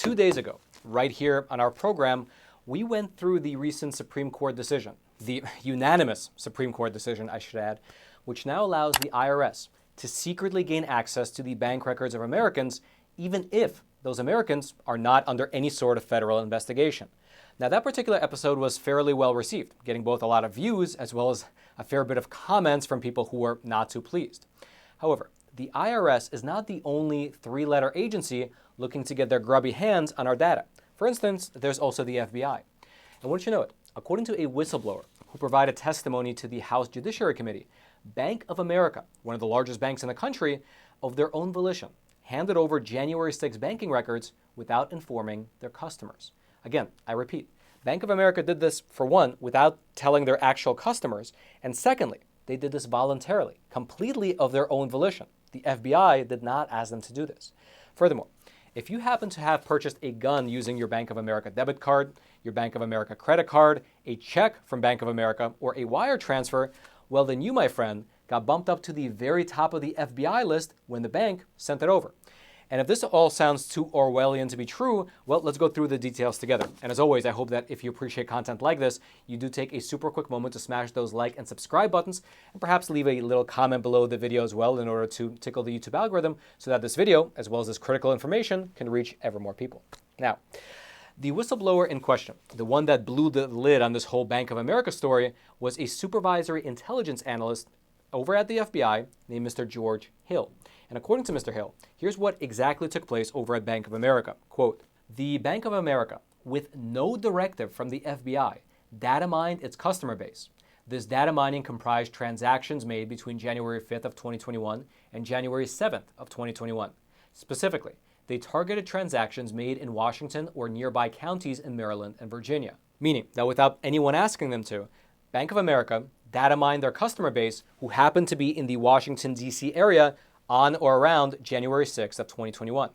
2 days ago, right here on our program, we went through the recent Supreme Court decision, the unanimous Supreme Court decision, I should add, which now allows the IRS to secretly gain access to the bank records of Americans, even if those Americans are not under any sort of federal investigation. Now, that particular episode was fairly well received, getting both a lot of views as well as a fair bit of comments from people who were not too pleased. However, the IRS is not the only three-letter agency looking to get their grubby hands on our data. For instance, there's also the FBI. And wouldn't you know it, according to a whistleblower who provided testimony to the House Judiciary Committee, Bank of America, one of the largest banks in the country, of their own volition, handed over January 6 banking records without informing their customers. Again, I repeat, Bank of America did this, for one, without telling their actual customers, and secondly, they did this voluntarily, completely of their own volition. The FBI did not ask them to do this. Furthermore, if you happen to have purchased a gun using your Bank of America debit card, your Bank of America credit card, a check from Bank of America, or a wire transfer, well then you, my friend, got bumped up to the very top of the FBI list when the bank sent it over. And if this all sounds too Orwellian to be true, well, let's go through the details together. And as always, I hope that if you appreciate content like this, you do take a super quick moment to smash those like and subscribe buttons, and perhaps leave a little comment below the video as well in order to tickle the YouTube algorithm so that this video, as well as this critical information, can reach ever more people. Now, the whistleblower in question, the one that blew the lid on this whole Bank of America story, was a supervisory intelligence analyst over at the FBI named Mr. George Hill. And according to Mr. Hill, here's what exactly took place over at Bank of America. Quote, "The Bank of America, with no directive from the FBI, data mined its customer base. This data mining comprised transactions made between January 5th of 2021 and January 7th of 2021. Specifically, they targeted transactions made in Washington or nearby counties in Maryland and Virginia." Meaning that without anyone asking them to, Bank of America data mined their customer base who happened to be in the Washington, D.C. area on or around January 6th of 2021.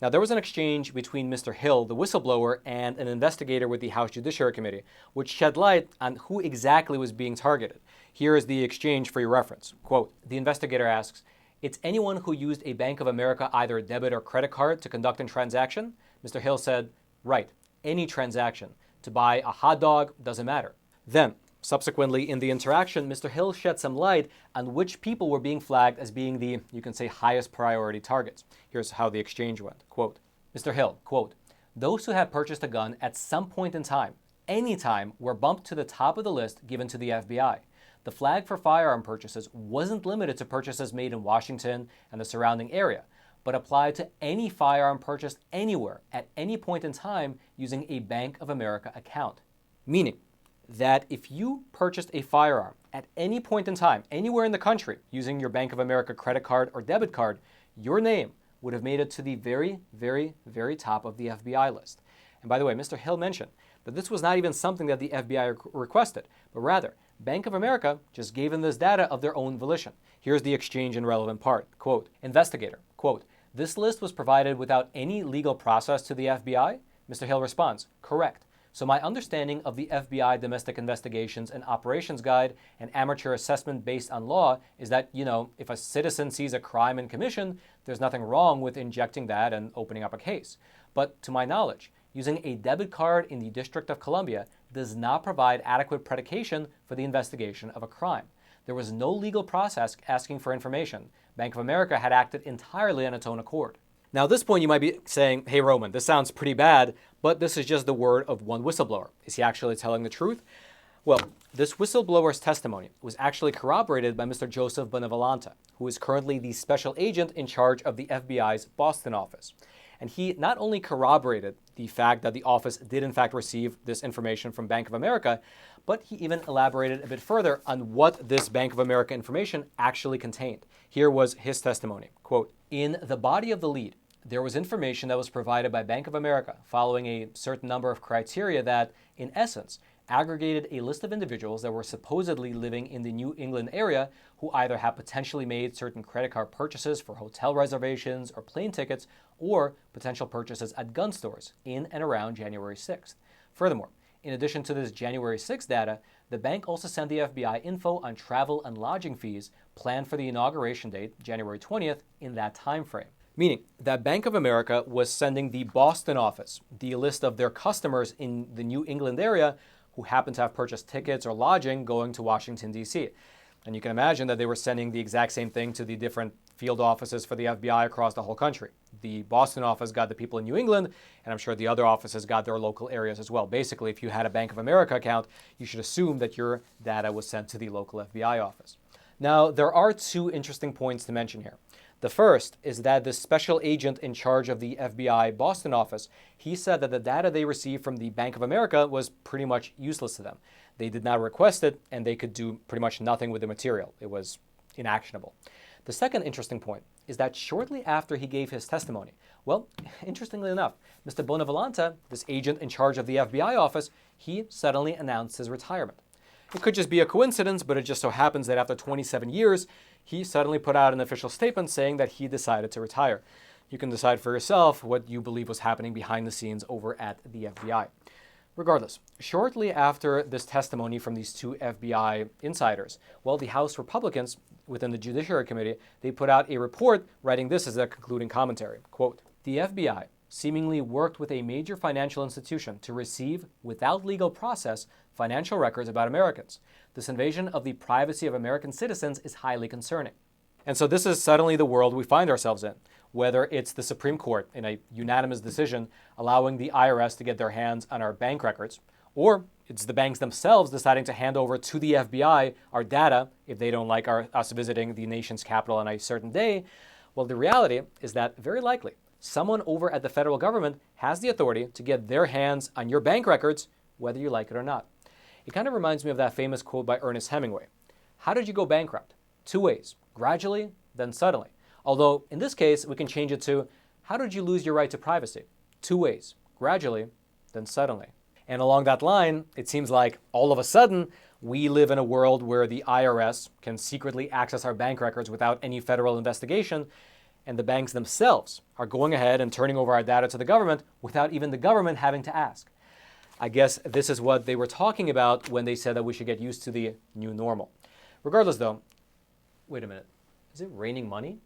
Now, there was an exchange between Mr. Hill, the whistleblower, and an investigator with the House Judiciary Committee, which shed light on who exactly was being targeted. Here is the exchange for your reference. Quote, the investigator asks, "It's anyone who used a Bank of America either debit or credit card to conduct a transaction?" Mr. Hill said, "Right, any transaction. To buy a hot dog doesn't matter." Then, subsequently, in the interaction, Mr. Hill shed some light on which people were being flagged as being the, you can say, highest priority targets. Here's how the exchange went. Quote, Mr. Hill, quote, "Those who had purchased a gun at some point in time, any time, were bumped to the top of the list given to the FBI. The flag for firearm purchases wasn't limited to purchases made in Washington and the surrounding area, but applied to any firearm purchased anywhere at any point in time using a Bank of America account." Meaning that if you purchased a firearm at any point in time, anywhere in the country, using your Bank of America credit card or debit card, your name would have made it to the very, very, very top of the FBI list. And by the way, Mr. Hill mentioned that this was not even something that the FBI requested, but rather, Bank of America just gave them this data of their own volition. Here's the exchange and relevant part. Quote, investigator, quote, "This list was provided without any legal process to the FBI?" Mr. Hill responds, "Correct. So my understanding of the FBI Domestic Investigations and Operations Guide and amateur assessment based on law is that, if a citizen sees a crime in commission, there's nothing wrong with injecting that and opening up a case. But to my knowledge, using a debit card in the District of Columbia does not provide adequate predication for the investigation of a crime. There was no legal process asking for information. Bank of America had acted entirely on its own accord." Now, at this point, you might be saying, "Hey, Roman, this sounds pretty bad, but this is just the word of one whistleblower. Is he actually telling the truth?" Well, this whistleblower's testimony was actually corroborated by Mr. Joseph Benevolente, who is currently the special agent in charge of the FBI's Boston office. And he not only corroborated the fact that the office did in fact receive this information from Bank of America, but he even elaborated a bit further on what this Bank of America information actually contained. Here was his testimony. Quote, "In the body of the lead, there was information that was provided by Bank of America following a certain number of criteria that, in essence, aggregated a list of individuals that were supposedly living in the New England area who either had potentially made certain credit card purchases for hotel reservations or plane tickets, or potential purchases at gun stores in and around January 6th. Furthermore, in addition to this January 6th data, the bank also sent the FBI info on travel and lodging fees planned for the inauguration date, January 20th, in that time frame. Meaning that Bank of America was sending the Boston office the list of their customers in the New England area who happened to have purchased tickets or lodging going to Washington, D.C. And you can imagine that they were sending the exact same thing to the different field offices for the FBI across the whole country. The Boston office got the people in New England, and I'm sure the other offices got their local areas as well. Basically, if you had a Bank of America account, you should assume that your data was sent to the local FBI office. Now, there are two interesting points to mention here. The first is that the special agent in charge of the FBI Boston office, he said that the data they received from the Bank of America was pretty much useless to them. They did not request it, and they could do pretty much nothing with the material. It was inactionable. The second interesting point is that shortly after he gave his testimony, well, interestingly enough, Mr. Bonavolanta, this agent in charge of the FBI office, he suddenly announced his retirement. It could just be a coincidence, but it just so happens that after 27 years, he suddenly put out an official statement saying that he decided to retire. You can decide for yourself what you believe was happening behind the scenes over at the FBI. Regardless, shortly after this testimony from these two FBI insiders, well, the House Republicans within the Judiciary Committee, they put out a report writing this as their concluding commentary. Quote, "The FBI seemingly worked with a major financial institution to receive, without legal process, financial records about Americans. This invasion of the privacy of American citizens is highly concerning." And so this is suddenly the world we find ourselves in, whether it's the Supreme Court in a unanimous decision allowing the IRS to get their hands on our bank records, or it's the banks themselves deciding to hand over to the FBI our data if they don't like us visiting the nation's capital on a certain day. Well, the reality is that very likely someone over at the federal government has the authority to get their hands on your bank records, whether you like it or not. It kind of reminds me of that famous quote by Ernest Hemingway. How did you go bankrupt? Two ways, gradually, then suddenly. Although in this case, we can change it to, how did you lose your right to privacy? Two ways, gradually, then suddenly. And along that line, it seems like all of a sudden, we live in a world where the IRS can secretly access our bank records without any federal investigation, and the banks themselves are going ahead and turning over our data to the government without even the government having to ask. I guess this is what they were talking about when they said that we should get used to the new normal. Regardless though, wait a minute, is it raining money?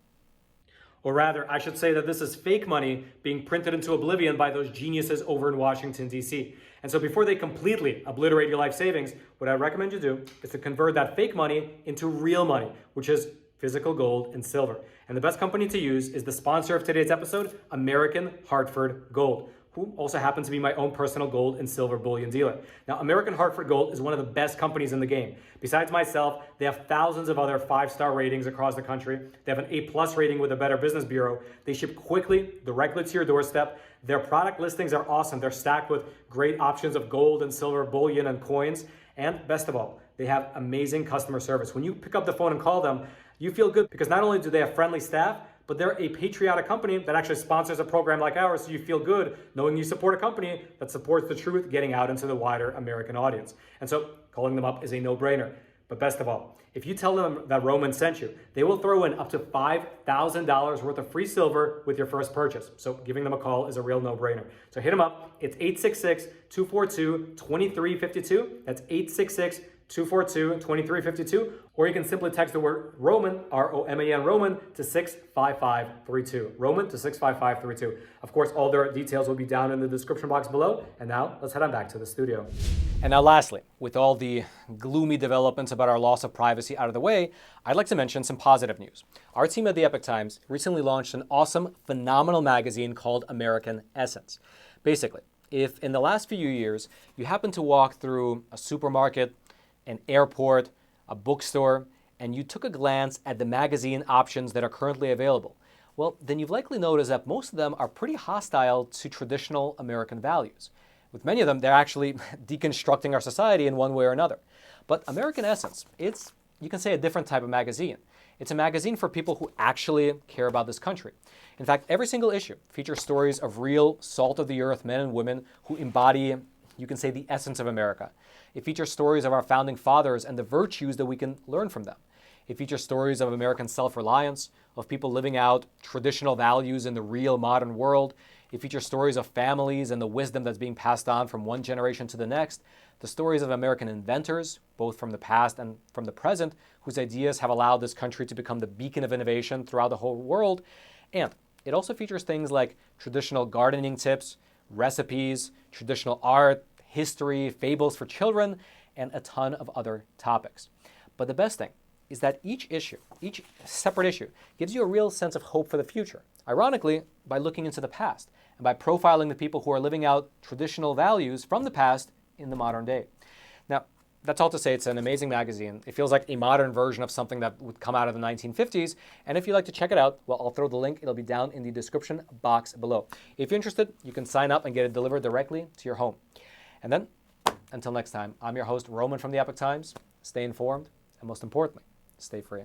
Or rather, I should say that this is fake money being printed into oblivion by those geniuses over in Washington, D.C. And so before they completely obliterate your life savings, what I recommend you do is to convert that fake money into real money, which is physical gold and silver. And the best company to use is the sponsor of today's episode, American Hartford Gold, who also happens to be my own personal gold and silver bullion dealer. Now, American Hartford Gold is one of the best companies in the game. Besides myself, they have thousands of other 5-star ratings across the country. They have an A+ rating with the Better Business Bureau. They ship quickly, directly to your doorstep. Their product listings are awesome. They're stacked with great options of gold and silver bullion and coins. And best of all, they have amazing customer service. When you pick up the phone and call them, you feel good because not only do they have friendly staff, but they're a patriotic company that actually sponsors a program like ours, so you feel good knowing you support a company that supports the truth getting out into the wider American audience. And so calling them up is a no-brainer. But best of all, if you tell them that Roman sent you, they will throw in up to $5,000 worth of free silver with your first purchase. So giving them a call is a real no-brainer. So hit them up. It's 866-242-2352. That's 866-242-2352, or you can simply text the word Roman, R-O-M-A-N, Roman, to 65532. Roman to 65532. Of course, all their details will be down in the description box below. And now, let's head on back to the studio. And now lastly, with all the gloomy developments about our loss of privacy out of the way, I'd like to mention some positive news. Our team at the Epoch Times recently launched an awesome, phenomenal magazine called American Essence. Basically, if in the last few years you happen to walk through a supermarket, an airport, a bookstore, and you took a glance at the magazine options that are currently available, well, then you've likely noticed that most of them are pretty hostile to traditional American values. With many of them, they're actually deconstructing our society in one way or another. But American Essence, it's, you can say, a different type of magazine. It's a magazine for people who actually care about this country. In fact, every single issue features stories of real salt-of-the-earth men and women who embody, you can say, the essence of America. It features stories of our founding fathers and the virtues that we can learn from them. It features stories of American self-reliance, of people living out traditional values in the real modern world. It features stories of families and the wisdom that's being passed on from one generation to the next. The stories of American inventors, both from the past and from the present, whose ideas have allowed this country to become the beacon of innovation throughout the whole world. And It also features things like traditional gardening tips, recipes, traditional art, history, fables for children, and a ton of other topics. But the best thing is that each separate issue, gives you a real sense of hope for the future. Ironically, by looking into the past and by profiling the people who are living out traditional values from the past in the modern day. Now, that's all to say it's an amazing magazine. It feels like a modern version of something that would come out of the 1950s. And if you'd like to check it out, well, I'll throw the link. It'll be down in the description box below. If you're interested, you can sign up and get it delivered directly to your home. And then, until next time, I'm your host, Roman from the Epoch Times. Stay informed, and most importantly, stay free.